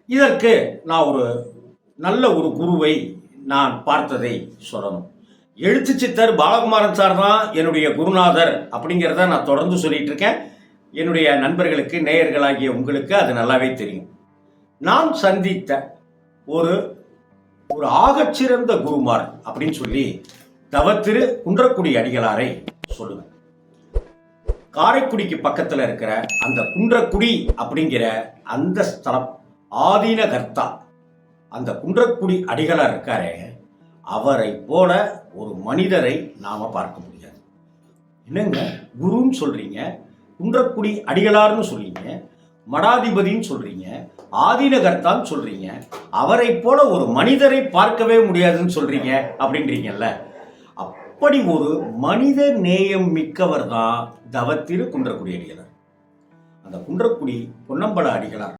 இதற்கு நான் ஒரு நல்ல ஒரு குருவை நான் பார்த்ததை சொல்லணும். எழுத்து சித்தர் பாலகுமாரன் சார் தான் என்னுடைய குருநாதர் அப்படிங்கிறத நான் தொடர்ந்து சொல்லிட்டு இருக்கேன். என்னுடைய நண்பர்களுக்கு, நேயர்களாகிய உங்களுக்கு அது நல்லாவே தெரியும். நான் சந்தித்த ஒரு ஒரு ஆகச்சிறந்த குருமார் அப்படின்னு சொல்லி தவத்திரு குன்றக்குடி அடிகளாரை சொல்லுவேன். காரைக்குடிக்கு பக்கத்தில் இருக்கிற அந்த குன்றக்குடி அப்படிங்கிற அந்த ஸ்தலம் ஆதீன கர்த்தா, அந்த குன்றக்குடி அடிகளார் இருக்காரே, அவரை போல ஒரு மனிதரை நாம பார்க்க முடியாது. என்னங்க குருன்னு சொல்றீங்க, குன்றக்குடி அடிகளார்னு சொல்றீங்க, மடாதிபதின்னு சொல்றீங்க, ஆதீன கர்த்தான்னு சொல்றீங்க, அவரை போல ஒரு மனிதரை பார்க்கவே முடியாதுன்னு சொல்றீங்க அப்படின்றீங்கல்ல. அப்படி ஒரு மனித நேயம் மிக்கவர் தான் தவத்திரு குன்றக்குடி அடிகளார். அந்த குன்றக்குடி பொன்னம்பல அடிகளார்